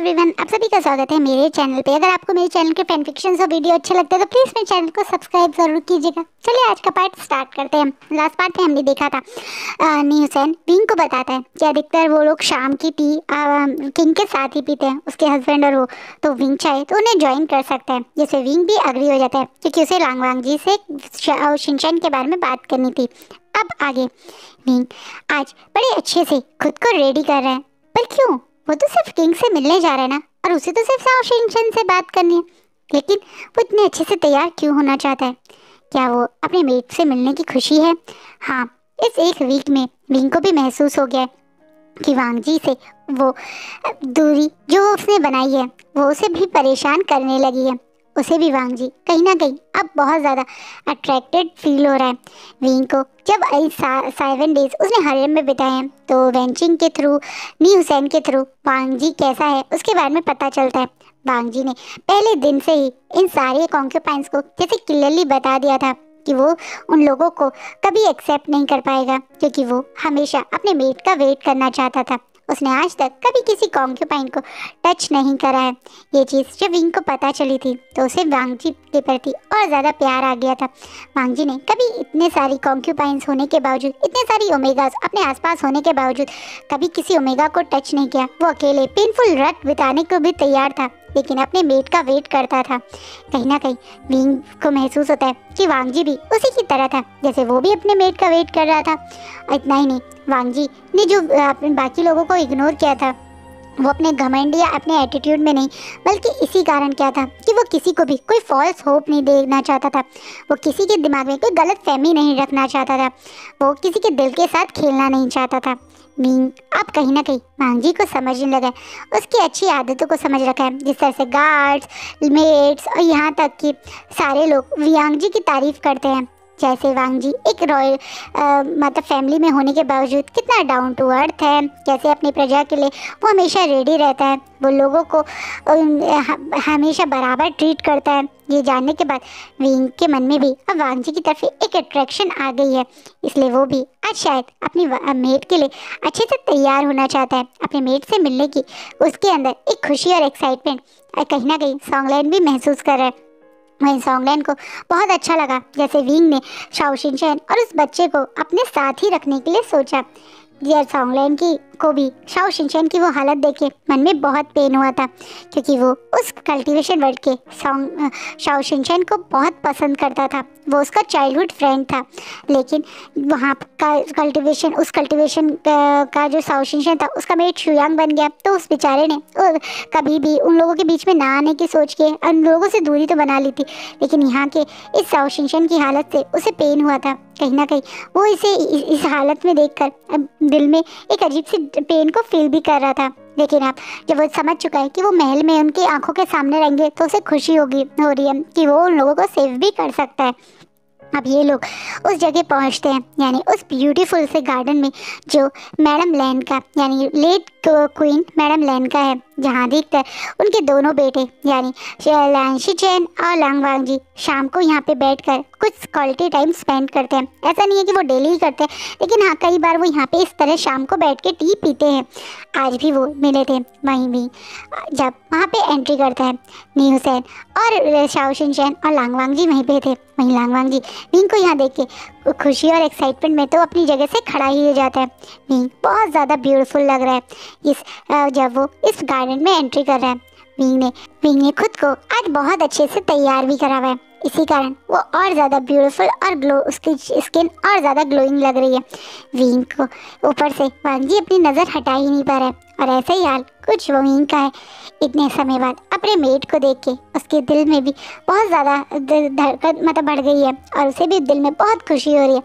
Everyone, आप सभी का स्वागत है मेरे चैनल पे। अगर आपको मेरे चैनल के फैन फिक्शंस और वीडियो अच्छे लगते हैं तो प्लीज़ मेरे चैनल को सब्सक्राइब ज़रूर कीजिएगा। चलिए आज का पार्ट स्टार्ट करते हैं। लास्ट पार्ट में हमने देखा था न्यूसेन विंग को बताता है कि अधिकतर वो लोग शाम की टी किंग के साथ ही पीते हैं, उसके हस्बैंड और वो। तो विंग चाहे तो उन्हें ज्वाइन कर सकता है, जिससे विंग भी अग्री हो जाता है क्योंकि उसे लांगवांग जी से शिनचैन के बारे में बात करनी थी। अब आगे विंग आज बड़े अच्छे से खुद को रेडी कर रहा है, पर क्यों? वो तो सिर्फ किंग से मिलने जा रहा है ना, और उसे तो सिर्फ शाओ शिनचैन से बात करनी है। लेकिन वो इतने अच्छे से तैयार क्यों होना चाहता है? क्या वो अपने मेट से मिलने की खुशी है? हाँ, इस एक वीक में विंग को भी महसूस हो गया है कि वांग जी से वो दूरी जो उसने बनाई है वो उसे भी परेशान करने लगी है। उसे भी वांग जी कहीं ना कहीं अब बहुत ज़्यादा अट्रैक्टेड फील हो रहा है विंग को। जब 7 डेज उसने हरेम में बिताए हैं तो वेंचिंग के थ्रू, नी हुसैन के थ्रू वांग जी कैसा है उसके बारे में पता चलता है। वांग जी ने पहले दिन से ही इन सारे कॉन्क्यूपाइंस को जैसे क्लियरली बता दिया था कि वो उन लोगों को कभी एक्सेप्ट नहीं कर पाएगा, क्योंकि वो हमेशा अपने मेट का वेट करना चाहता था। उसने आज तक कभी किसी कॉन्क्यूपाइन को टच नहीं करा है। ये चीज़ जब विंग को पता चली थी तो उसे वांग जी के प्रति और ज़्यादा प्यार आ गया था। वांग जी ने कभी इतने सारी कॉन्क्यूपाइंस होने के बावजूद, इतने सारी ओमेगास अपने आसपास होने के बावजूद कभी किसी ओमेगा को टच नहीं किया। वो अकेले पेनफुल रात बिताने को भी तैयार था, लेकिन अपने मेट का वेट करता था। कहीं ना कहीं विंग को महसूस होता है कि वांग जी भी उसी की तरह था, जैसे वो भी अपने मेट का वेट कर रहा था। इतना ही नहीं, वांग जी ने जो अपने बाकी लोगों को इग्नोर किया था वो अपने घमंड या अपने एटीट्यूड में नहीं, बल्कि इसी कारण क्या था कि वो किसी को भी कोई फॉल्स होप नहीं देना चाहता था। वो किसी के दिमाग में कोई गलत फहमी नहीं रखना चाहता था। वो किसी के दिल के साथ खेलना नहीं चाहता था। विंग अब कहीं ना कहीं वांग जी को समझने लगा है, उसकी अच्छी आदतों को समझ रखा है। जिस तरह से गार्ड्स, मेट्स और यहाँ तक कि सारे लोग वांग जी की तारीफ करते हैं। जैसे वांग जी एक रॉयल मतलब फैमिली में होने के बावजूद कितना डाउन टू अर्थ है, कैसे अपनी प्रजा के लिए वो हमेशा रेडी रहता है, वो लोगों को हमेशा बराबर ट्रीट करता है। ये जानने के बाद विंग के मन में भी अब वांग जी की तरफ एक अट्रैक्शन आ गई है, इसलिए वो भी आज शायद अपनी मेट के लिए अच्छे से तैयार होना चाहता है। अपने मेट से मिलने की उसके अंदर एक खुशी और एक्साइटमेंट कहीं ना कहीं सॉन्गलैंड भी महसूस कर रहा है। वहीं सॉन्गलैंड को बहुत अच्छा लगा जैसे विंग ने शाओ शिनचैन और उस बच्चे को अपने साथ ही रखने के लिए सोचा। यार सॉन्गलैंड की को भी शाओ शिनचैन की वो हालत देखे मन में बहुत पेन हुआ था, क्योंकि वो उस कल्टीवेशन वर्ड के शाओ शिनचैन को बहुत पसंद करता था। वो उसका चाइल्डहुड फ्रेंड था, लेकिन वहाँ का उस कल्टीवेशन का जो शाओ शिनचैन था उसका मेट शुयांग बन गया। तो उस बेचारे ने कभी भी उन लोगों के बीच में ना आने की सोच के उन लोगों से दूरी तो बना ली थी, लेकिन यहाँ के इस शाओ शिनचैन की हालत से उसे पेन हुआ था। कहीं ना कहीं वो इसे इस हालत में देखकर दिल में एक अजीब सी पेन को फील भी कर रहा था। लेकिन अब जब वो समझ चुका है कि वो महल में उनकी आंखों के सामने रहेंगे तो उसे खुशी हो रही है कि वो उन लोगों को सेव भी कर सकता है। अब ये लोग उस जगह पहुंचते हैं, यानी उस ब्यूटीफुल से गार्डन में जो मैडम लैन का यानी लेट क्वीन मैडम लैन का है, जहाँ देखकर उनके दोनों बेटे यानी लांग शिचेन और लांगवांग जी शाम को यहाँ पे बैठकर कुछ क्वालिटी टाइम स्पेंड करते हैं। ऐसा नहीं है कि वो डेली ही करते हैं, लेकिन हाँ कई बार वो यहाँ पे इस तरह शाम को बैठ के टी पीते हैं। आज भी वो मिले थे वहीं भी। जब वहाँ पे एंट्री करता है नी हुसैन और शाओ शिनचैन और लांगवांग जी वहीं पे थे। वहीं लांगवांग जी विंग को यहाँ देख के खुशी और एक्साइटमेंट में तो अपनी जगह से खड़ा ही हो जाता है। विंग बहुत ज़्यादा ब्यूटीफुल लग रहा है जब वो इस गार्डन में एंट्री कर रहा है। विंग ने खुद को आज बहुत अच्छे से तैयार भी करा हुआ है, इसी कारण वो और ज़्यादा ब्यूटीफुल और उसकी स्किन और ज़्यादा ग्लोइंग लग रही है। विंग को ऊपर से वांग जी अपनी नज़र हटा ही नहीं पा रहा है, और ऐसा ही हाल कुछ विंग का है। इतने समय बाद अपने मेट को देख के उसके दिल में भी बहुत ज़्यादा धड़कन मतलब बढ़ गई है, और उसे भी दिल में बहुत खुशी हो रही है।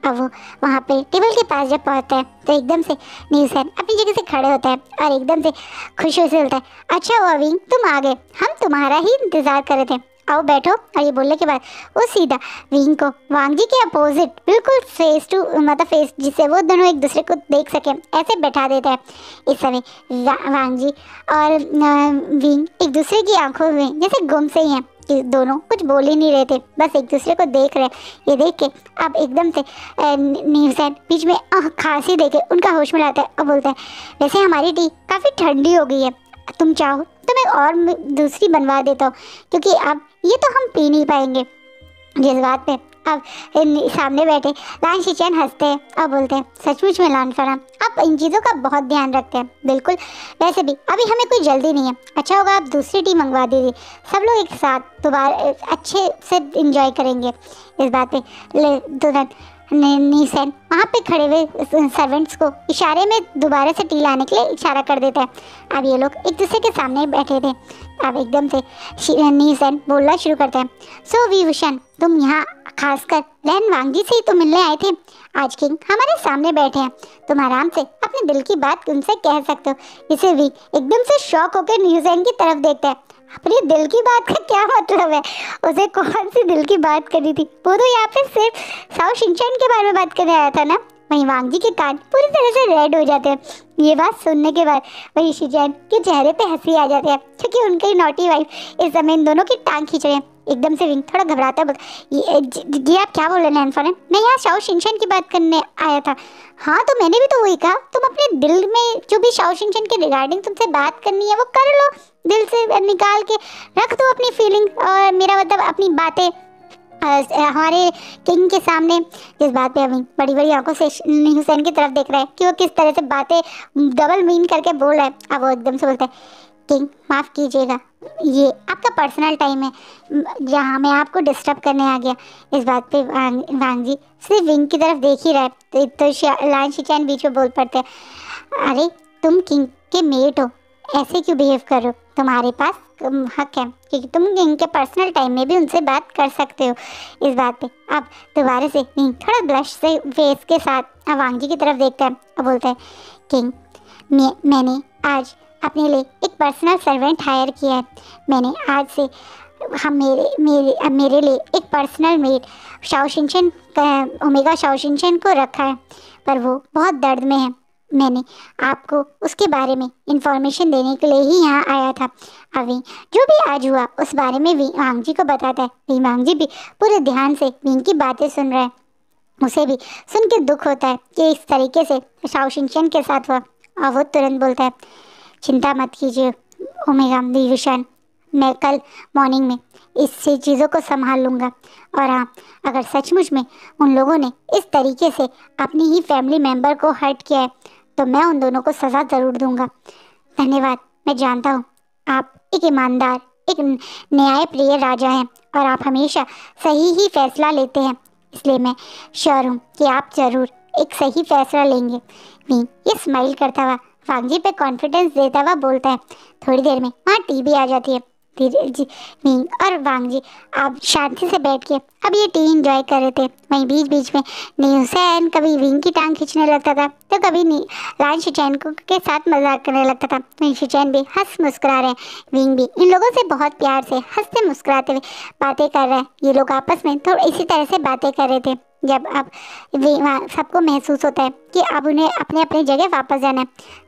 अब वो वहाँ पे टेबल के पास जब पहुँचता है तो एकदम से नी हुसैन अपनी जगह से खड़े होता है और एकदम से खुशी से बोलता है, अच्छा हुआ विंग तुम आ गए, हम तुम्हारा ही इंतज़ार कर रहे थे, आओ बैठो। और ये बोलने के बाद वो सीधा विंग को वांग जी के अपोजिट बिल्कुल फेस जिससे वो दोनों एक दूसरे को देख सकें ऐसे बैठा देता है। इस समय वांग जी और विंग एक दूसरे की आंखों में जैसे गुम से ही हैं कि दोनों कुछ बोल ही नहीं रहे थे, बस एक दूसरे को देख रहे। ये देख के अब एकदम से नी हुसैन बीच में खांसी देके उनका होश में लाता है और बोलता है, वैसे हमारी टी काफ़ी ठंडी हो गई है, तुम चाहो तो मैं और दूसरी बनवा देता हूँ, क्योंकि अब ये तो हम पी नहीं पाएंगे। जिस बात पे अब सामने बैठे लान शिचैन हंसते हैं और बोलते हैं, सचमुच में लान फराम, आप इन चीज़ों का बहुत ध्यान रखते हैं। बिल्कुल, वैसे भी अभी हमें कोई जल्दी नहीं है, अच्छा होगा आप दूसरी टीम मंगवा दीजिए, सब लोग एक साथ दोबारा अच्छे से इंजॉय करेंगे। इस बात पे तुरंत नीसेन वहाँ पे खड़े हुए सर्वेंट्स को इशारे में दोबारा से टी लाने के लिए इशारा कर देता है। अब ये लोग एक दूसरे के सामने बैठे थे। अब एकदम से नीसेन बोलना शुरू करता है, सो विभूषण, तुम यहाँ खासकर लैन वांगजी से ही तो मिलने आए थे। आज किंग हमारे सामने बैठे हैं, तुम आराम से अपने दिल की बात उनसे कह सकते हो। इसे भी एकदम से शॉक होकर नीसेन की तरफ देखता है। अपने दिल की बात का क्या मतलब है? उसे कौन सी दिल की बात करनी थी? वो तो यहाँ पे सिर्फ शाओ शिनचैन के बारे में बात करने आया था ना। वहीं वांगजी के कान पूरी तरह से रेड हो जाते हैं ये बात सुनने के बाद। वहीं शिचैन के चेहरे पे हंसी आ जाती है, क्योंकि उनकी नॉटी वाइफ इस समय इन दोनों की टांग खींच रहे हैं। एकदम से विंग थोड़ा घबराता है, जी आप क्या बोल रहे हैं एनफोन? मैं यहाँ शाओ शिनचैन की बात करने आया था। हाँ तो मैंने भी तो वही कहा, तुम अपने दिल में जो भी शाओ शिनचैन के रिगार्डिंग तुमसे बात करनी है वो कर लो, दिल से निकाल के रख दो अपनी फीलिंग, और मेरा मतलब अपनी बातें हमारे किंग के सामने। जिस बात पे अभी बड़ी बड़ी आंखों से हुसैन की तरफ देख रहा है कि वो किस तरह से बातें डबल मीन करके बोल रहा है। अब वो एकदम से बोलता है, किंग माफ़ कीजिएगा, ये आपका पर्सनल टाइम है जहाँ मैं आपको डिस्टर्ब करने आ गया। इस बात पे वांगजी सिर्फ विंग की तरफ देख ही रहा है। तो लान शिचैन बीच में बोल पड़ते हैं, अरे तुम किंग के मेट हो, ऐसे क्यों बिहेव कर रहे हो? तुम्हारे पास हक है क्योंकि तुम इनके पर्सनल टाइम में भी उनसे बात कर सकते हो। इस बात पे अब दोबारा से थोड़ा ब्लश से फेस के साथ वांगजी की तरफ देखता है और बोलता है, किंग मैंने आज अपने लिए एक पर्सनल सर्वेंट हायर किया है। मैंने आज से मेरे लिए एक पर्सनल मेट शाओ शिनचैन ओमेगा शाओ शिनचैन को रखा है, पर वो बहुत दर्द में है। मैंने आपको उसके बारे में इंफॉर्मेशन देने के लिए ही यहाँ आया था। अभी जो भी आज हुआ उस बारे में वांगजी को बताता है। वांगजी भी पूरे ध्यान से विंग की बातें सुन रहा है। उसे भी सुन के दुख होता है कि इस तरीके से शाओ शिनचैन के साथ हुआ, और वो तुरंत बोलता है, चिंता मत कीजिए ओमेगा विभूषण, मैं कल मॉर्निंग में इससे चीज़ों को संभाल लूँगा। और हाँ, अगर सचमुच में उन लोगों ने इस तरीके से अपनी ही फैमिली मेम्बर को हर्ट किया है तो मैं उन दोनों को सज़ा ज़रूर दूँगा। धन्यवाद, मैं जानता हूँ आप एक ईमानदार, एक न्यायप्रिय राजा हैं और आप हमेशा सही ही फैसला लेते हैं, इसलिए मैं श्योर हूँ कि आप ज़रूर एक सही फैसला लेंगे। ये स्माइल करता हुआ वांगजी पे कॉन्फिडेंस देता हुआ बोलता है। थोड़ी देर में वहाँ टी आ जाती है। विंग और वांगजी आप शांति से बैठ के अब ये टी एंजॉय कर रहे थे। वहीं बीच बीच में हुसैन कभी विंग की टांग खींचने लगता था तो कभी लान शिचैन के साथ मजाक करने लगता था। वहीं शिचैन भी हंस मुस्कुरा रहे हैं, विंग भी इन लोगों से बहुत प्यार से हंसते मुस्कुराते हुए बातें कर रहे हैं। ये लोग आपस में थोड़ा इसी तरह से बातें कर रहे थे जब अब सबको महसूस होता है कि अब उन्हें अपने अपनी जगह वापस जाना है।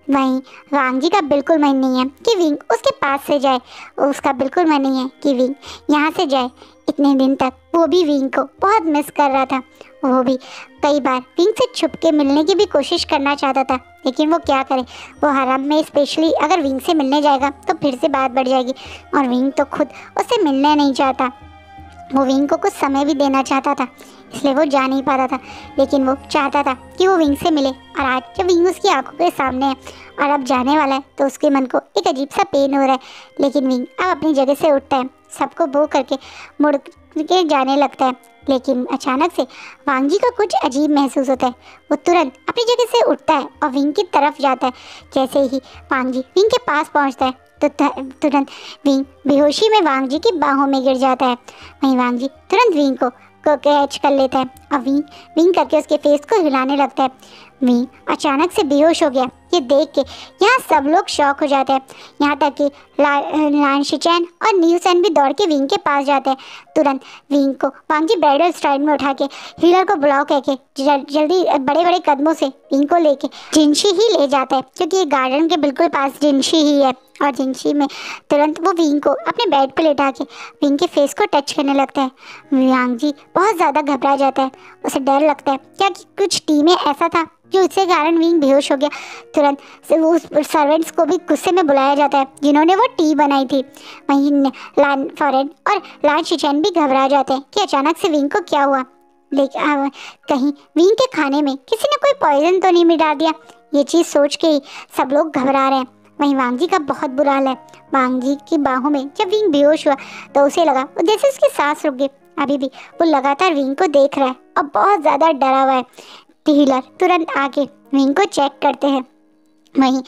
वहीं वांगजी का बिल्कुल मन नहीं है कि विंग उसके पास से जाए, उसका बिल्कुल मन नहीं है कि विंग यहाँ से जाए। इतने दिन तक वो भी विंग को बहुत मिस कर रहा था। वो भी कई बार विंग से छुप के मिलने की भी कोशिश करना चाहता था, लेकिन वो क्या करे, वो हरम में स्पेशली अगर विंग से मिलने जाएगा तो फिर से बात बढ़ जाएगी, और विंग तो खुद उससे मिलने नहीं चाहता। वो विंग को कुछ समय भी देना चाहता था, इसलिए वो जा नहीं पाता था, लेकिन वो चाहता था कि वो विंग से मिले। और आज जब विंग उसकी आंखों के सामने है और अब जाने वाला है तो उसके मन को एक अजीब सा पेन हो रहा है। लेकिन विंग अब अपनी जगह से उठता है, सबको बो करके मुड़ के जाने लगता है। लेकिन अचानक से वांगजी को कुछ अजीब महसूस होता है। वो तुरंत अपनी जगह से उठता है और विंग की तरफ जाता है। जैसे ही वांगजी विंग के पास पहुंचता है तो तुरंत विंग बेहोशी में वांगजी की बाहों में गिर जाता है। वहीं वांगजी तुरंत विंग को कैच कर लेता है और विंग करके उसके फेस को हिलाने लगता है। विंग अचानक से बेहोश हो गया। ये देख के यहाँ सब लोग शॉक हो जाते हैं, यहाँ तक कि लान शिचैन और न्यूसेन भी दौड़ के विंग के पास जाते हैं। तुरंत विंग को वांगजी ब्राइडल स्टाइल में उठा के हीलर को बुलाओ कह के जल्दी बड़े बड़े कदमों से विंग को लेके जिनशी ही ले जाता है, क्योंकि ये गार्डन के बिल्कुल पास जिनशी ही है। और जिनशी में तुरंत वो विंग को अपने बेड पे लेटा के विंग के फेस को टच करने लगता है। वांगजी बहुत ज़्यादा घबरा जाता है, उसे डर लगता है क्या कि कुछ टी में ऐसा था जो इसके कारण विंग बेहोश हो गया। तुरंत से वो उस सर्वेंट्स को भी गुस्से में बुलाया जाता है जिन्होंने वो टी बनाई थी। वहीं लान फॉरेन और लान शिचैन भी घबरा जाते हैं कि अचानक से विंग को क्या हुआ। लेकिन कहीं विंग के खाने में किसी ने कोई पॉइजन तो नहीं मिला दिया। ये चीज़ सोच के ही सब लोग घबरा रहे हैं। वहीं वांग जी का बहुत बुरा हाल है। वांग जी की बाहों में जब विंग बेहोश हुआ तो उसे लगा जैसे उसकी सांस रुक गई। अभी भी वो लगातार विंग को देख रहा है और बहुत ज़्यादा डरा हुआ है। हीलर तुरंत आके विंग को चेक करते हैं। वहीं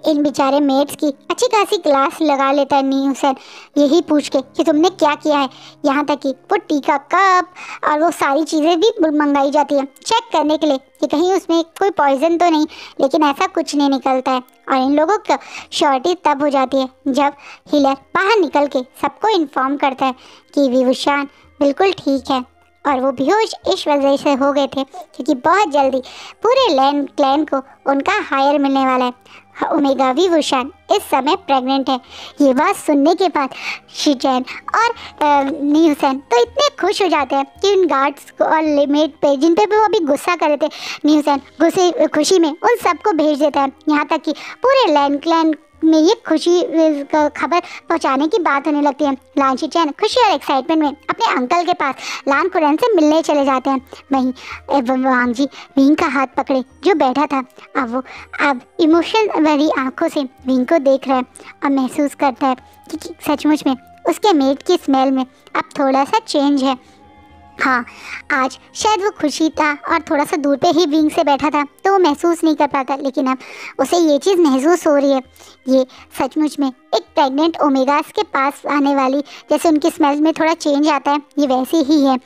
इन बेचारे मेट्स की अच्छी खासी क्लास लगा लेता है नी हुसैन, यही पूछ के कि तुमने क्या किया है। यहाँ तक कि वो टी का कप और वो सारी चीज़ें भी मंगाई जाती हैं चेक करने के लिए कि कहीं उसमें कोई पॉइजन तो नहीं, लेकिन ऐसा कुछ नहीं निकलता है। और इन लोगों को श्योरिटी तब हो जाती है जब हीलर बाहर निकल के सबको इन्फॉर्म करता है कि विभूषण बिल्कुल ठीक है और वो बेहोश इस वजह से हो गए थे क्योंकि बहुत जल्दी पूरे लैंड क्लैन को उनका हायर मिलने वाला है। ओमेगा विभूषण इस समय प्रेग्नेंट है। ये बात सुनने के बाद शिचैन और नी हुसैन तो इतने खुश हो जाते हैं कि उन गार्ड्स को और लिमिट पे जिन पे भी वो अभी गुस्सा कर रहे थे, नी हुसैन खुशी में उन सबको भेज देता है। यहाँ तक कि पूरे लैंड क्लैन में ये खुशी खबर पहुंचाने की बात होने लगती है। लान शिचैन खुशी और एक्साइटमेंट में अपने अंकल के पास लान खुरैन से मिलने चले जाते हैं। वहीं वांग जी विंग का हाथ पकड़े जो बैठा था अब इमोशन भरी आंखों से विंग को देख रहा है और महसूस करता है कि सचमुच में उसके मेट की स्मेल में अब थोड़ा सा चेंज है। हाँ, आज शायद वो खुशी था और थोड़ा सा दूर पे ही विंग से बैठा था तो वो महसूस नहीं कर पाता, लेकिन अब उसे ये चीज़ महसूस हो रही है। ये सचमुच में एक प्रेग्नेंट ओमेगास के पास आने वाली, जैसे उनकी स्मेल में थोड़ा चेंज आता है, ये वैसे ही है।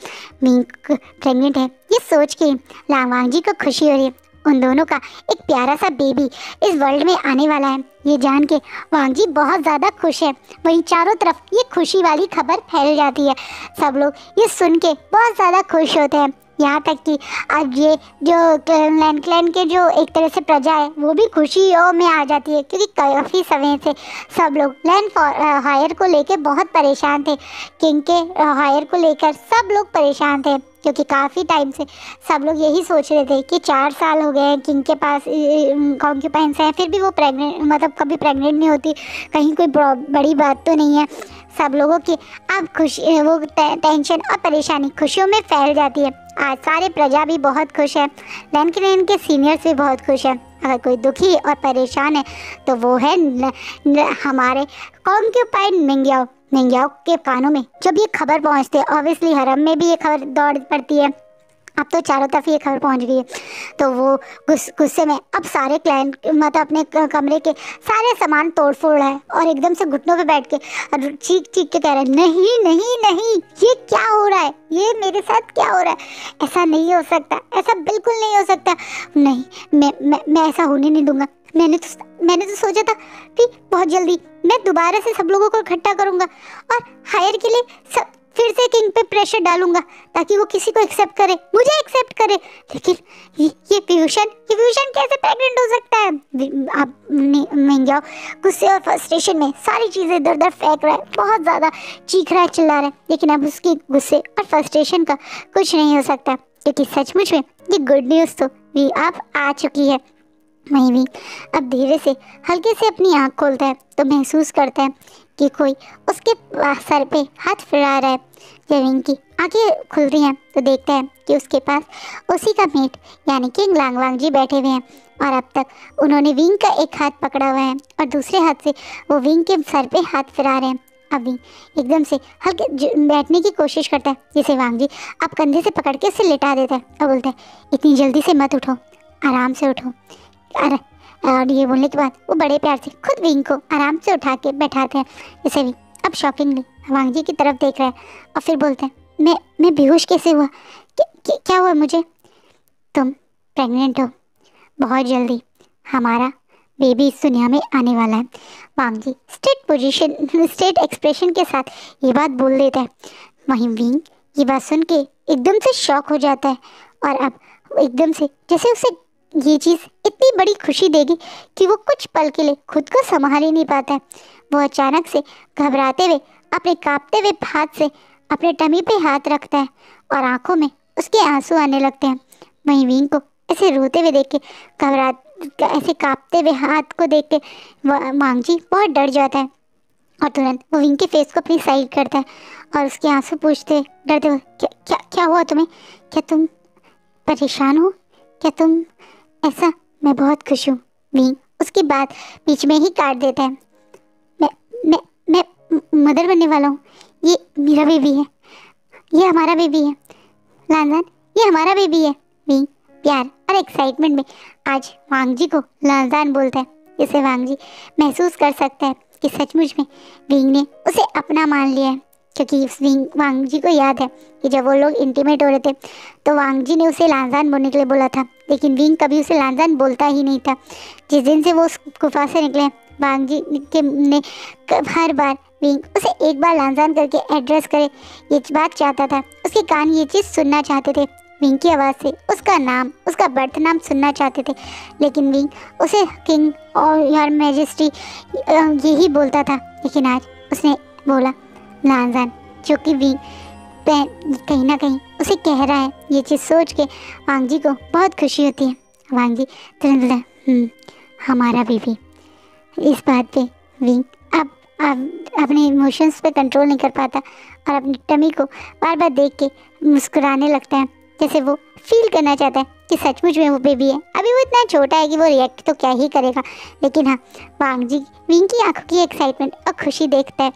विंग प्रेग्नेंट है ये सोच के वांग जी को खुशी हो रही है। उन दोनों का एक प्यारा सा बेबी इस वर्ल्ड में आने वाला है ये जान के वांग जी बहुत ज़्यादा खुश है। वहीं चारों तरफ ये खुशी वाली खबर फैल जाती है। सब लोग ये सुन के बहुत ज़्यादा खुश होते हैं। यहाँ तक कि अब ये जो लैंड क्लैन के जो एक तरह से प्रजा है वो भी खुशियों में आ जाती है क्योंकि काफ़ी समय से सब लोग लैंड हायर को लेके बहुत परेशान थे। किंग के हायर को लेकर सब लोग परेशान थे क्योंकि काफ़ी टाइम से सब लोग यही सोच रहे थे कि 4 साल हो गए किंग के पास कॉन्क्यूपाइंस हैं, फिर भी वो प्रेग्नेंट मतलब कभी प्रेग्नेंट नहीं होती, कहीं कोई बड़ी बात तो नहीं है। सब लोगों की अब खुशी वो टेंशन और परेशानी खुशियों में फैल जाती है। आज सारे प्रजा भी बहुत खुश है, लैंड क्लैन के सीनियर्स भी बहुत खुश है। अगर कोई दुखी और परेशान है तो वो है हमारे कॉन्क्यूपाइन मिंग्याओ के कानों में जब ये खबर पहुंचती है। ऑब्वियसली हरम में भी ये खबर दौड़ पड़ती है, अब तो चारों तरफ ये खबर पहुंच गई है। तो वो गुस्से में अब सारे क्लाइंट मतलब अपने कमरे के सारे सामान तोड़ फोड़ रहा है और एकदम से घुटनों पे बैठ के और चीख चीख के कह रहा है नहीं नहीं नहीं, ये क्या हो रहा है, ये मेरे साथ क्या हो रहा है, ऐसा नहीं हो सकता, ऐसा बिल्कुल नहीं हो सकता, नहीं मैं ऐसा होने नहीं दूंगा। मैंने तो सोचा था कि बहुत जल्दी मैं दोबारा से सब लोगों को इकट्ठा करूंगा और हायर के लिए फिर से किंग पे प्रेशर डालूंगा ताकि वो किसी को एक्सेप्ट करे, मुझे एक्सेप्ट करे। लेकिन ये विभूषण कैसे प्रेग्नेंट हो सकता है। आप मिंग्याओ गुस्से और फ्रस्ट्रेशन में सारी चीज़ें इधर उधर फेंक रहा है, बहुत ज़्यादा चीख रहा है, चिल्ला रहा है, लेकिन अब उसकी गुस्से और फ्रस्ट्रेशन का कुछ नहीं हो सकता क्योंकि सचमुच में ये गुड न्यूज़ तो भी अब आ चुकी है। वहीं भी अब धीरे से हल्के से अपनी आँख खोलता है तो महसूस करता है कि कोई उसके सर पे हाथ फिरा रहा है। जब इनकी आंखें खुल रही हैं तो देखता है कि उसके पास उसी का मेट यानी कि लांगवांग जी बैठे हुए हैं और अब तक उन्होंने विंग का एक हाथ पकड़ा हुआ है और दूसरे हाथ से वो विंग के सर पे हाथ फिरा रहे हैं। अभी एकदम से हल्के बैठने की कोशिश करता है जिसे वांग जी अब कंधे से पकड़ के उसे लिटा देता है और बोलता है इतनी जल्दी से मत उठो, आराम से उठो। और ये बोलने के बाद वो बड़े प्यार से खुद विंग को आराम से उठा के बैठाते हैं। इसे भी अब शॉकिंगली वांग जी की तरफ देख रहा है और फिर बोलते हैं मैं बेहोश कैसे हुआ, क्या हुआ मुझे। तुम प्रेग्नेंट हो, बहुत जल्दी हमारा बेबी इस दुनिया में आने वाला है। वांग जी स्ट्रेट एक्सप्रेशन के साथ ये बात बोल देता है। वहीं विंग ये बात सुन के एकदम से शॉक हो जाता है और अब एकदम से जैसे उसे ये चीज़ इतनी बड़ी खुशी देगी कि वो कुछ पल के लिए खुद को संभाल ही नहीं पाता है। वो अचानक से घबराते हुए अपने कांपते हुए हाथ से अपने टमी पे हाथ रखता है और आंखों में उसके आंसू आने लगते हैं। वहीं विंग को ऐसे रोते हुए देख के, घबरा ऐसे कांपते हुए हाथ को देख के वांग जी बहुत डर जाता है और तुरंत वो विंग के फेस को अपनी साइड करता है और उसके आंसू पूछते डरते हुए, क्या क्या क्या हुआ तुम्हें? क्या तुम परेशान हो? क्या तुम ऐसा? मैं बहुत खुश हूँ। विंग उसकी बात बीच में ही काट देता है। मैं मैं मदर बनने वाला हूँ। ये मेरा बेबी है, ये हमारा बेबी है लानजान, ये हमारा बेबी है। विंग प्यार और एक्साइटमेंट में आज वांग जी को लानजान बोलता है। इसे वांग जी महसूस कर सकता है कि सचमुच में विंग ने उसे अपना मान लिया है, क्योंकि वांग जी को याद है कि जब वो लोग इंटीमेट हो रहे थे तो वांग जी ने उसे लानजान बोलने के लिए बोला था, लेकिन विंग कभी उसे लानजान बोलता ही नहीं था। जिस दिन से वो उस गुफा से निकले, वांग जी के ने हर बार विंग उसे एक बार लानजान करके एड्रेस करे, ये बात चाहता था। उसके कान ये चीज़ सुनना चाहते थे, विंग की आवाज़ से उसका नाम, उसका बर्थ नाम सुनना चाहते थे। लेकिन विंग उसे किंग और योर मैजेस्टी यही बोलता था। लेकिन आज उसने बोला लानजान, जो कि विंग कहीं ना कहीं उसे कह रहा है। ये चीज़ सोच के वांग जी को बहुत खुशी होती है। वांग जी तुरंत हमारा बेबी। इस बात पे विंग अब अपने इमोशंस पे कंट्रोल नहीं कर पाता और अपनी टमी को बार बार देख के मुस्कुराने लगता है, जैसे वो फील करना चाहता है कि सचमुच में वो बेबी है। अभी वो इतना छोटा है कि वो रिएक्ट तो क्या ही करेगा, लेकिन हाँ, वांग जी विंग की आंखों की एक्साइटमेंट और खुशी देखता है।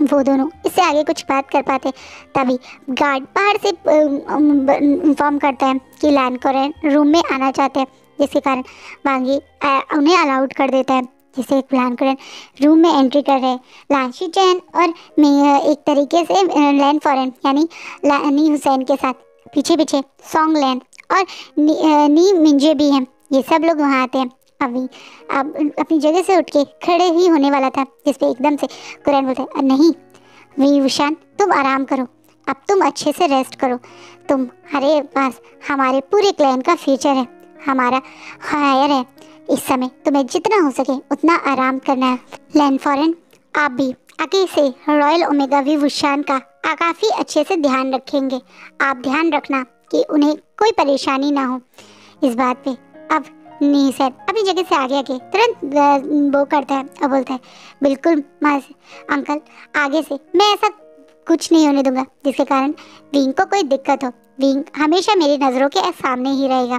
वो दोनों इससे आगे कुछ बात कर पाते, तभी गार्ड बाहर से इन्फॉर्म करता है कि लैनकोरेन रूम में आना चाहते हैं, जिसके कारण वांग जी उन्हें अलाउड कर देता है। जिसे लैनकोरेन रूम में एंट्री कर रहे हैं लांशी चैन और एक तरीके से लैनफोरेन यानी नी हुसैन के साथ पीछे पीछे सॉन्ग लैन और नी मिंजे भी हैं। ये सब लोग वहाँ आते हैं। अभी अब अपनी जगह से उठ के खड़े ही होने वाला था, जिस पे एकदम से कुरैन बोलता है, नहीं वीशान, तुम आराम करो, अब तुम अच्छे से रेस्ट करो। तुम्हारे पास हमारे पूरे क्लैन का फ्यूचर है, हमारा हायर है। इस समय तुम्हें जितना हो सके उतना आराम करना है। लैनफोरेन, आप भी आगे से रॉयल ओमेगा विशान का काफ़ी अच्छे से ध्यान रखेंगे। आप ध्यान रखना कि उन्हें कोई परेशानी ना हो। इस बात पे अब नहीं सर अपनी जगह से आगे आके तुरंत वो करता है और बोलता है, बिल्कुल अंकल, आगे से मैं ऐसा कुछ नहीं होने दूंगा जिसके कारण विंग को कोई दिक्कत हो। विंग हमेशा मेरी नज़रों के सामने ही रहेगा।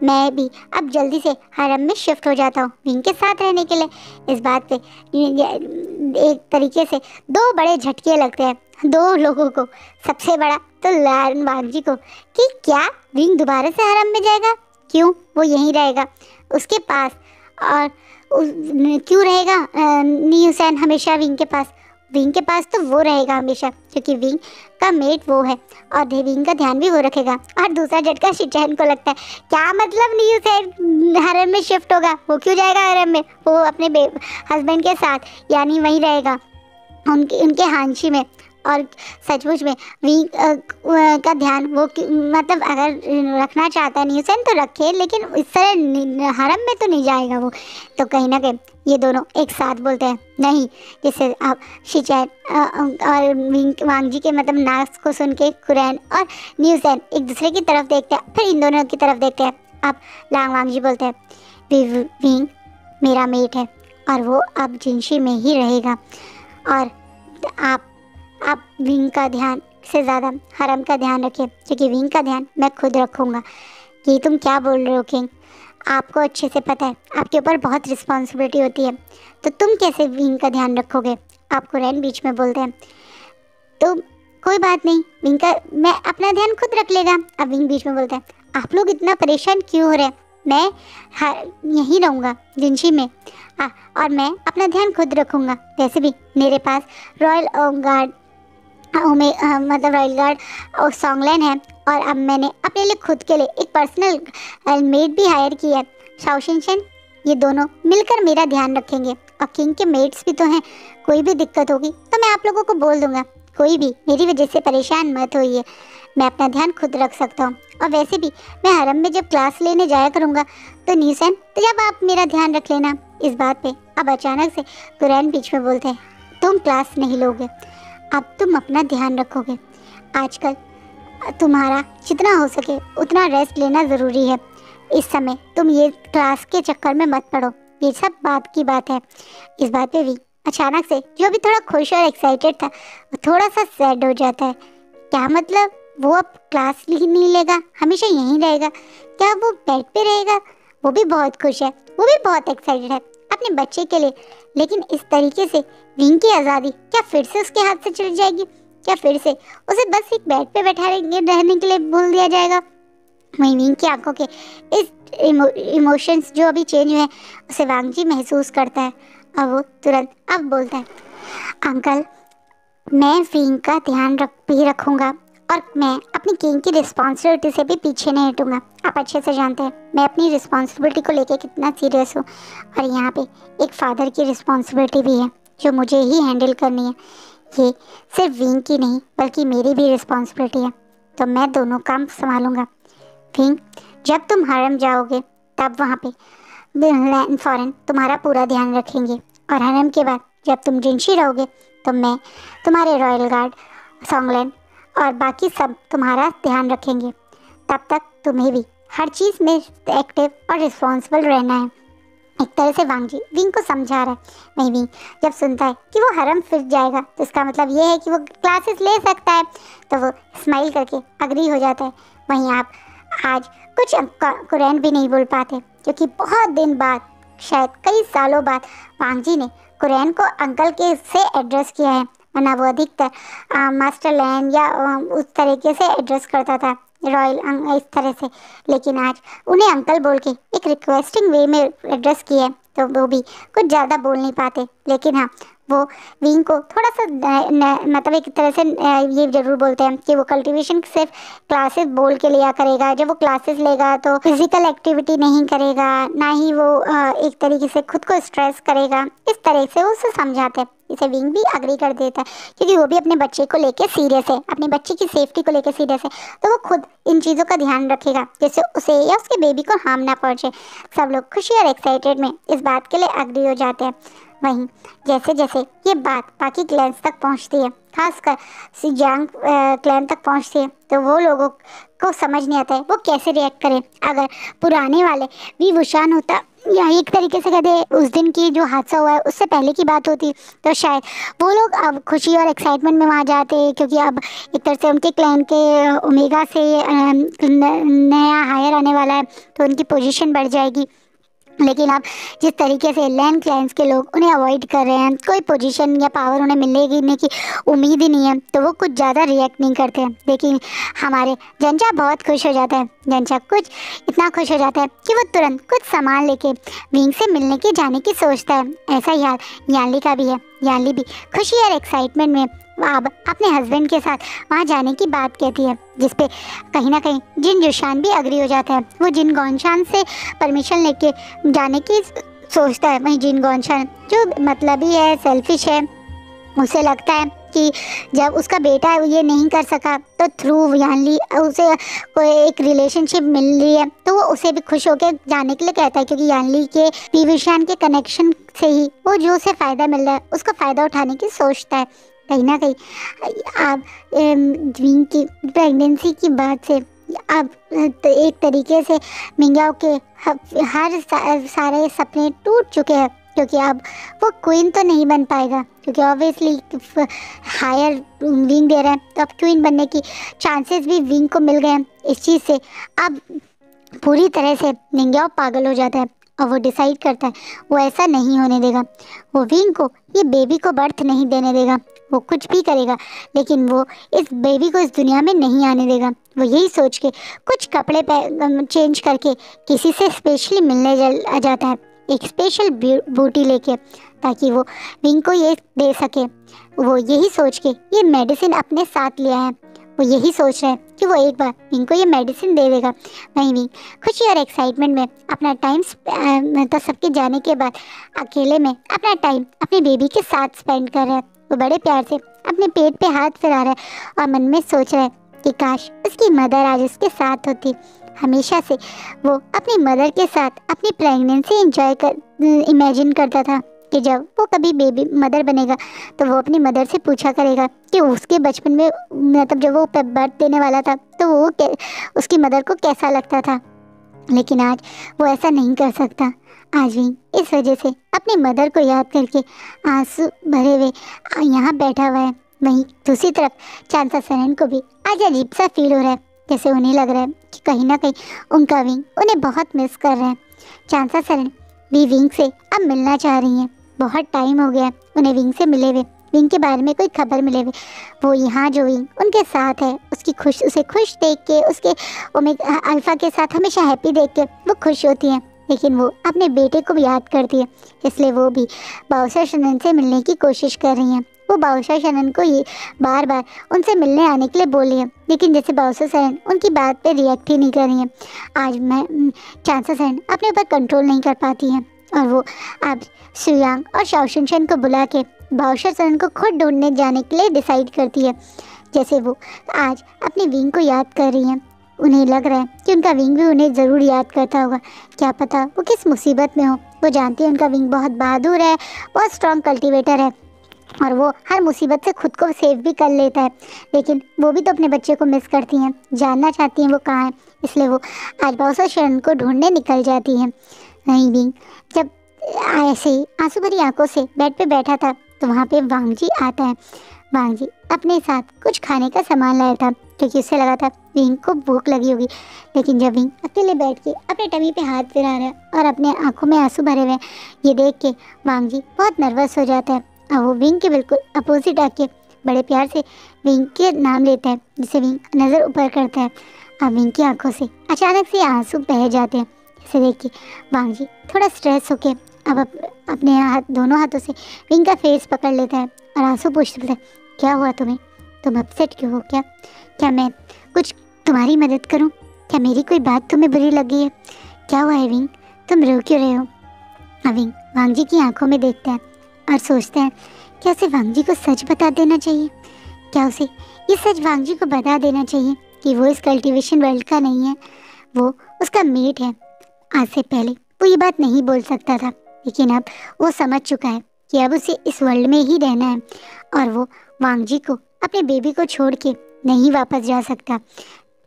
मैं भी अब जल्दी से हरम में शिफ्ट हो जाता हूँ विंग के साथ रहने के लिए। इस बात पे एक तरीके से दो बड़े झटके लगते हैं दो लोगों को। सबसे बड़ा तो वांग जी को कि क्या विंग दोबारा से हरम में जाएगा, क्यों वो यहीं रहेगा उसके पास, और क्यों रहेगा नी हुसैन हमेशा विंग के पास। विंग के पास तो वो रहेगा हमेशा, क्योंकि विंग का मेट वो है और विंग का ध्यान भी वो रखेगा। और दूसरा झटका शिचैन को लगता है, क्या मतलब नी हुसैन हरम में शिफ्ट होगा, वो क्यों जाएगा हरम में, वो अपने हस्बैंड के साथ यानी वहीं रहेगा उनके हांशी में। और सचमुच में विंग का ध्यान वो मतलब अगर रखना चाहता है नी हुसैन तो रखे, लेकिन इस तरह हरम में तो नहीं जाएगा वो। तो कहीं ना कहीं ये दोनों एक साथ बोलते हैं नहीं, जिससे आप शिचैन और वांग जी के मतलब नाक को सुन के कुरैन और नी हुसैन एक दूसरे की तरफ देखते हैं, फिर इन दोनों की तरफ देखते हैं। अब वांग जी बोलते हैं, विंग मेरा मेट है और वो अब जिनशी में ही रहेगा, और आप विंग का ध्यान से ज़्यादा हरम का ध्यान रखें, क्योंकि विंग का ध्यान मैं खुद रखूँगा। ये तुम क्या बोल रहे हो किंग, आपको अच्छे से पता है आपके ऊपर बहुत रिस्पॉन्सिबिलिटी होती है, तो तुम कैसे विंग का ध्यान रखोगे। आपको रैन बीच में बोलते हैं, तो कोई बात नहीं विंग का मैं अपना ध्यान खुद रख लेगा। अब विंग बीच में बोलता है, आप लोग इतना परेशान क्यों हो रहे हैं, मैं यहीं रहूँगा जिनशी में, और मैं अपना ध्यान खुद रखूँगा। वैसे भी मेरे पास रॉयल गार्ड मतलब रॉयल गार्ड और सॉन्गलैन है, और अब मैंने अपने लिए खुद के लिए एक पर्सनल मेड भी हायर की है, शाओशिनशन। ये दोनों मिलकर मेरा ध्यान रखेंगे, और किंग के मेड्स भी तो हैं, कोई भी दिक्कत होगी तो मैं आप लोगों को बोल दूंगा, कोई भी मेरी वजह से परेशान मत होइए, मैं अपना ध्यान खुद रख सकता हूँ। और वैसे भी मैं हरम में जब क्लास लेने जाया करूँगा तो नीसन तो जब आप मेरा ध्यान रख लेना। इस बात पे अब अचानक से कुरैन बीच में बोलते हैं, तुम क्लास नहीं लोगे, अब तुम अपना ध्यान रखोगे। आजकल तुम्हारा जितना हो सके उतना रेस्ट लेना ज़रूरी है। इस समय तुम ये क्लास के चक्कर में मत पड़ो। ये सब बात की बात है। इस बात पे भी अचानक से जो भी थोड़ा खुश और एक्साइटेड था वो थोड़ा सा सैड हो जाता है। क्या मतलब, वो अब क्लास नहीं लेगा, हमेशा यहीं रहेगा? क्या वो बेड पे रहेगा? वो भी बहुत खुश है, वो भी बहुत एक्साइटेड है अपने बच्चे के लिए। लेकिन इस तरीके से विंग की आज़ादी क्या फिर से उसके हाथ से चली जाएगी? क्या फिर से उसे बस एक बेड पे बैठा रहने के लिए बोल दिया जाएगा? वहीं विंग की आंखों के इस इमोशंस जो अभी चेंज हुए हैं उसे वांग जी महसूस करता है। अब वो तुरंत अब बोलता है, अंकल मैं विंग का ध्यान भी रखूंगा और मैं अपनी किंग की रिस्पॉन्सिबिलिटी से भी पीछे नहीं हटूंगा। आप अच्छे से जानते हैं मैं अपनी रिस्पॉन्सिबिलिटी को लेके कितना सीरियस हूँ, और यहाँ पे एक फादर की रिस्पॉन्सिबिलिटी भी है जो मुझे ही हैंडल करनी है। ये सिर्फ विंग की नहीं बल्कि मेरी भी रिस्पॉन्सिबिलिटी है, तो मैं दोनों काम संभालूंगा। विंग, जब तुम हरम जाओगे तब वहाँ पे लैंड फॉरेन तुम्हारा पूरा ध्यान रखेंगे, और हरम के बाद जब तुम जिनशी रहोगे तो मैं तुम्हारे रॉयल गार्ड सॉन्गलैंड और बाकी सब तुम्हारा ध्यान रखेंगे। तब तक तुम्हें भी हर चीज़ में एक्टिव और रिस्पॉन्सिबल रहना है। एक तरह से वांग जी विंग को समझा रहा है। वहीं विंग जब सुनता है कि वो हरम फिर जाएगा तो इसका मतलब ये है कि वो क्लासेस ले सकता है, तो वो स्माइल करके अग्री हो जाता है। वहीं आप आज कुछ कुरान भी नहीं बोल पाते, क्योंकि बहुत दिन बाद, शायद कई सालों बाद, वांग जी ने कुरान को अंकल के से एड्रेस किया है, वरना वो अधिकतर मास्टर लैन या उस तरीके से एड्रेस करता था, रॉयल इस तरह से। लेकिन आज उन्हें अंकल बोल के एक रिक्वेस्टिंग वे में एड्रेस किया है, तो वो भी कुछ ज़्यादा बोल नहीं पाते। लेकिन हाँ, वो विंग को थोड़ा सा मतलब एक तरह से ये ज़रूर बोलते हैं कि वो कल्टीवेशन सिर्फ क्लासेस बोल के लिया करेगा। जब वो क्लासेस लेगा तो फिजिकल एक्टिविटी नहीं करेगा, ना ही वो एक तरीके से खुद को स्ट्रेस करेगा। इस तरह से उसे समझाते हैं। इसे विंग भी अग्री कर देता है, क्योंकि वो भी अपने बच्चे को लेकर सीरियस है, अपने बच्चे की सेफ्टी को लेकर सीरियस है, तो वो खुद इन चीज़ों का ध्यान रखेगा जैसे उसे या उसके बेबी को हार्म ना पहुँचे। सब लोग खुशी और एक्साइटेड में इस बात के लिए अग्री हो जाते हैं। वहीं जैसे जैसे ये बात बाकी क्लैंस तक पहुंचती है, खासकर सिजांग क्लैन तक पहुंचती है, तो वो लोगों को समझ नहीं आता है वो कैसे रिएक्ट करें। अगर पुराने वाले भी वुशान होता या एक तरीके से कहते उस दिन की जो हादसा हुआ है उससे पहले की बात होती, तो शायद वो लोग अब खुशी और एक्साइटमेंट में वहाँ जाते, क्योंकि अब एक तरह से उनके क्लैन के ओमेगा से नया हायर आने वाला है, तो उनकी पोजीशन बढ़ जाएगी। लेकिन अब जिस तरीके से लैंड क्लाइंट्स के लोग उन्हें अवॉइड कर रहे हैं, कोई पोजीशन या पावर उन्हें मिलने की उम्मीद ही नहीं है, तो वो कुछ ज़्यादा रिएक्ट नहीं करते हैं। लेकिन हमारे जंचा बहुत खुश हो जाता है। जंचा कुछ इतना खुश हो जाता है कि वो तुरंत कुछ सामान लेके विंग से मिलने के जाने की सोचता है। ऐसा ही हाल यानली का भी है। यानली भी खुशी और एक्साइटमेंट में अब अपने हस्बैंड के साथ वहाँ जाने की बात कहती है, जिसपे कहीं ना कहीं जिन जुशान भी अग्री हो जाता है। वो जिन गौनशान से परमिशन लेके जाने की सोचता है। वहीं जिन गौनशान जो मतलबी है, सेल्फिश है, उसे लगता है कि जब उसका बेटा ये नहीं कर सका तो थ्रू यानली उसे कोई एक रिलेशनशिप मिल रही है, तो वो उसे भी खुश होकर जाने के लिए कहता है, क्योंकि यानली के विविशान के कनेक्शन से ही वो जो उसे फ़ायदा मिल रहा है उसका फ़ायदा उठाने की सोचता है। कहीं ना कहीं अब विंग की प्रेगनेंसी की बात से अब एक तरीके से मिंग्याओ के हर सारे सपने टूट चुके हैं, क्योंकि अब वो क्वीन तो नहीं बन पाएगा, क्योंकि ऑब्वियसली हायर विंग दे रहे हैं, तो अब क्वीन बनने की चांसेस भी विंग को मिल गए हैं। इस चीज़ से अब पूरी तरह से मिंग्याओ पागल हो जाता है, और वो डिसाइड करता है वो ऐसा नहीं होने देगा। वो विंग को ये बेबी को बर्थ नहीं देने देगा। वो कुछ भी करेगा, लेकिन वो इस बेबी को इस दुनिया में नहीं आने देगा। वो यही सोच के कुछ कपड़े चेंज करके किसी से स्पेशली मिलने जाता है, एक स्पेशल बूटी लेके, ताकि वो विंग को ये दे सके। वो यही सोच के ये मेडिसिन अपने साथ लिया है। वो यही सोच रहा है कि वो एक बार विंग को ये मेडिसिन दे देगा। वहीं विंग खुशी और एक्साइटमेंट में अपना टाइम तो सबके जाने के बाद अकेले में अपना टाइम अपने बेबी के साथ स्पेंड कर रहा है। वो बड़े प्यार से अपने पेट पे हाथ फिरा रहा है और मन में सोच रहा है कि काश उसकी मदर आज उसके साथ होती। हमेशा से वो अपनी मदर के साथ अपनी प्रेगनेंसी एंजॉय इमेजिन करता था कि जब वो कभी बेबी मदर बनेगा तो वो अपनी मदर से पूछा करेगा कि उसके बचपन में, मतलब जब वो बर्थ देने वाला था, तो वो उसकी मदर को कैसा लगता था। लेकिन आज वो ऐसा नहीं कर सकता। आज विंग इस वजह से अपनी मदर को याद करके आंसू भरे हुए यहाँ बैठा हुआ है। वहीं दूसरी तरफ चांसा सनन को भी आज अजीब सा फील हो रहा है, जैसे उन्हें लग रहा है कि कहीं ना कहीं उनका विंग उन्हें बहुत मिस कर रहा है। चांसा सनन भी विंग से अब मिलना चाह रही हैं। बहुत टाइम हो गया उन्हें विंग से मिले हुए, विंग के बारे में कोई खबर मिले हुए। वो यहाँ जो विंग उनके साथ है उसे खुश देख के, उसके ओमेगा अल्फा के साथ हमेशा हैप्पी देख के वो खुश होती हैं। लेकिन वो अपने बेटे को भी याद करती है, इसलिए वो भी बादशाह शनन से मिलने की कोशिश कर रही हैं। वो बादशाह शनन को ये बार बार उनसे मिलने आने के लिए बोली है, लेकिन जैसे बादशाह शनन उनकी बात पे रिएक्ट ही नहीं कर रही है। आज मैं चांसा शनन अपने ऊपर कंट्रोल नहीं कर पाती हैं और वो अब सुयांग और शाओशुनशन को बुला के बादशाह शनन को खुद ढूंढने जाने के लिए डिसाइड करती है। जैसे वो आज अपनी विंग को याद कर रही हैं, उन्हें लग रहा है कि उनका विंग भी उन्हें ज़रूर याद करता होगा। क्या पता वो किस मुसीबत में हो। वो जानती है उनका विंग बहुत बहादुर है, बहुत स्ट्रॉन्ग कल्टीवेटर है और वो हर मुसीबत से खुद को सेव भी कर लेता है। लेकिन वो भी तो अपने बच्चे को मिस करती हैं, जानना चाहती हैं वो कहाँ है। इसलिए वो आज बादशाह शनन को ढूंढने निकल जाती हैं। नहीं, विंग जब ऐसे ही आंसू भरी आंखों से बेड पे बैठा था तो वहाँ पे वांग जी आता है। वांग जी अपने साथ कुछ खाने का सामान लाया था क्योंकि उससे लगा था विंग को भूख लगी होगी। लेकिन जब विंग अकेले बैठ के अपने टमी पे हाथ फिरा रहा है और अपने आंखों में आंसू भरे हुए ये देख के वांग जी बहुत नर्वस हो जाता है और वो विंग के बिल्कुल अपोजिट आके बड़े प्यार से विंग के नाम लेता है, जिसे विंग नज़र ऊपर करता है। और विंग की आंखों से अचानक से आंसू बह जाते हैं। इसे देख के वांग जी थोड़ा स्ट्रेस होके अब अपने दोनों हाथों से विंग का फेस पकड़ लेता है और आंसू पूछता है, क्या हुआ तुम्हें? तुम अपसेट क्यों हो? क्या मैं कुछ तुम्हारी मदद करूं? क्या मेरी कोई बात तुम्हें बुरी लगी है? क्या हुआ है विंग? तुम रो क्यों रहे हो? विंग वांग जी की आंखों में देखता है और सोचता है क्या उसे वांग जी को सच बता देना चाहिए। क्या उसे ये सच वांग जी को बता देना चाहिए कि वो इस कल्टीवेशन वर्ल्ड का नहीं है, वो उसका मेट है। आज से पहले वो ये बात नहीं बोल सकता था, लेकिन अब वो समझ चुका है कि अब उसे इस वर्ल्ड में ही रहना है और वो वांग जी को अपने बेबी को छोड़ के नहीं वापस जा सकता।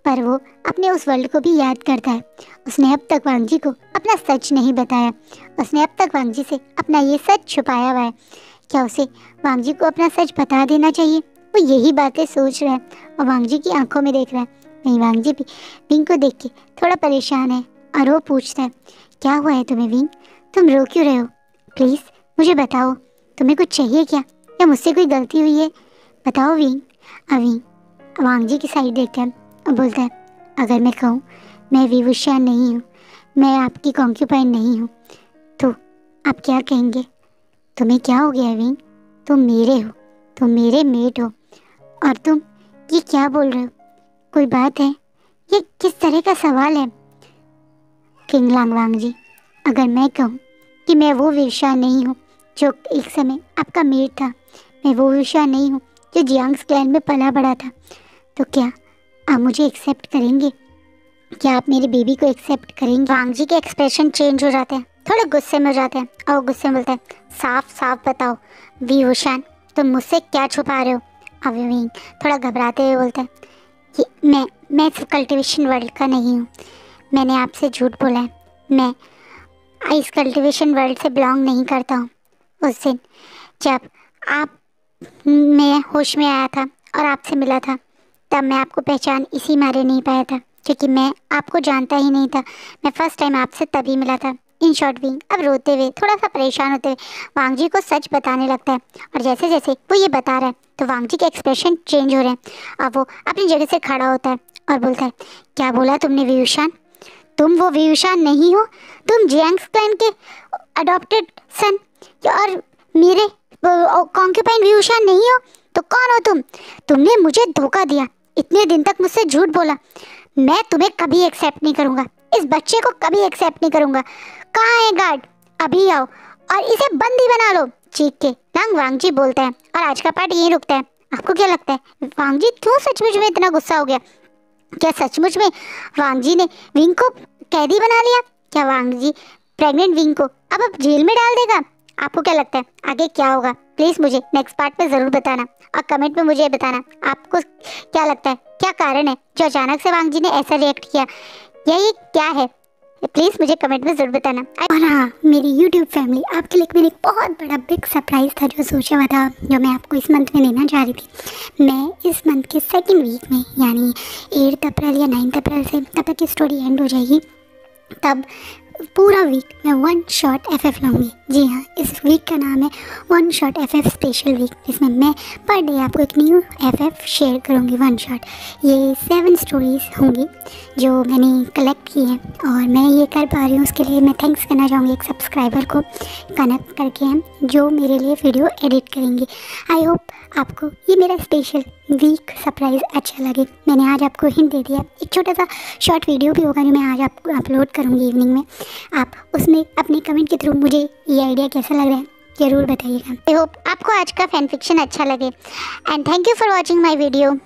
पर वो अपने उस वर्ल्ड को भी याद करता है। उसने अब तक वांग जी को अपना सच नहीं बताया, उसने अब तक वांग जी से अपना ये सच छुपाया हुआ है। क्या उसे वांग जी को अपना सच बता देना चाहिए? वो यही बातें सोच रहा है और वांग जी की आंखों में देख रहा है। वहीं वांग जी भी विंग को देख के थोड़ा परेशान है और वो पूछता है, क्या हुआ है तुम्हें विंग? तुम रो क्यों रहे हो? प्लीज़ मुझे बताओ, तुम्हें कुछ चाहिए क्या, या मुझसे कोई गलती हुई है? बताओ विंग। विंग वांग जी की साइड देखता है और बोलता है, अगर मैं कहूँ मैं विवुशियन नहीं हूँ, मैं आपकी कॉन्क्यूपाइन नहीं हूँ, तो आप क्या कहेंगे? तुम्हें क्या हो गया विंग? तुम मेरे हो, तुम मेरे मेट हो और तुम ये क्या बोल रहे हो? कोई बात है? ये किस तरह का सवाल है? किंग लांग वांग जी, अगर मैं कहूँ कि मैं वो विवुशियन नहीं हूँ जो एक समय आपका मेट था, मैं वो विवुशियन नहीं हूँ जो जियांग्स क्लैन में पला बड़ा था, तो क्या आप मुझे एक्सेप्ट करेंगे? क्या आप मेरे बेबी को एक्सेप्ट करेंगे? वांग जी के एक्सप्रेशन चेंज हो जाते हैं, थोड़े गुस्से में हो जाते हैं और गुस्से में बोलते हैं, साफ साफ बताओ विवुशियन, तुम मुझसे क्या छुपा रहे हो? अब विंग थोड़ा घबराते हुए बोलता है कि मैं इस कल्टीवेशन वर्ल्ड का नहीं हूँ, मैंने आपसे झूठ बोला है, मैं इस कल्टीवेशन वर्ल्ड से बिलोंग नहीं करता हूँ। उस दिन जब मैं होश में आया था और आपसे मिला था, तब मैं आपको पहचान इसी मारे नहीं पाया था क्योंकि मैं आपको जानता ही नहीं था। मैं फर्स्ट टाइम आपसे तभी मिला था। इन शॉर्ट विंग अब रोते हुए, थोड़ा सा परेशान होते हुए वांग जी को सच बताने लगता है और जैसे जैसे वो ये बता रहा है तो वांग जी के एक्सप्रेशन चेंज हो रहे हैं। अब वो अपनी जगह से खड़ा होता है और बोलता है, क्या बोला तुमने विवुशियन? तुम वो विवुशियन नहीं हो, तुम जियांग्स क्लैन के अडॉप्टेड सन और मेरे कॉन्क्यूपाइन विवुशियन नहीं हो, तो कौन हो तुम? तुमने मुझे धोखा दिया, इतने दिन तक मुझसे झूठ बोला, मैं तुम्हें कभी एक्सेप्ट नहीं करूँगा, इस बच्चे को कभी एक्सेप्ट नहीं करूँगा। कहाँ है गार्ड? अभी आओ और इसे बंदी बना लो, चीख के वांग जी बोलता है। और आज का पार्ट यहीं रुकता है। आपको क्या लगता है वांग जी क्यों सचमुच में इतना गुस्सा हो गया? क्या सचमुच में वांग जी ने विंग को कैदी बना लिया? क्या वांग जी प्रेग्नेंट विंग को अब जेल में डाल देगा? आपको क्या लगता है आगे क्या होगा? प्लीज़ मुझे नेक्स्ट पार्ट में ज़रूर बताना और कमेंट में मुझे बताना आपको क्या लगता है, क्या कारण है जो अचानक से वांग जी ने ऐसा रिएक्ट किया, या ये क्या है प्लीज़ मुझे कमेंट में ज़रूर बताना। और हाँ मेरी यूट्यूब फैमिली, आपके लिए मैंने बहुत बड़ा बिग सरप्राइज़ था जो सोचा हुआ था, जो मैं आपको इस मंथ में देना चाह रही थी। मैं इस मंथ के सेकंड वीक में यानी 8 अप्रैल या 9 अप्रैल से, तब तक की स्टोरी एंड हो जाएगी, तब पूरा वीक मैं वन शॉट FF लूँगी। जी हाँ, इस वीक का नाम है one shot FF special week, जिसमें मैं पर डे आपको एक न्यू FF शेयर करूँगी वन शॉट। ये 7 स्टोरीज़ होंगी जो मैंने कलेक्ट की हैं, और मैं ये कर पा रही हूँ उसके लिए मैं थैंक्स करना चाहूँगी एक सब्सक्राइबर को कनेक्ट करके हैं, जो मेरे लिए वीडियो एडिट करेंगे। आई होप आपको ये मेरा स्पेशल वीक सरप्राइज़ अच्छा लगे। मैंने आज आपको हिंट दे दिया, एक छोटा सा शॉर्ट वीडियो भी होगा जो मैं आज आपको अपलोड करूँगी इवनिंग में। आप उसमें अपने कमेंट के थ्रू मुझे ये आइडिया कैसा लग रहा है ज़रूर बताइएगा। आई होप आपको आज का फैन फिक्शन अच्छा लगे, and thank you for watching my video.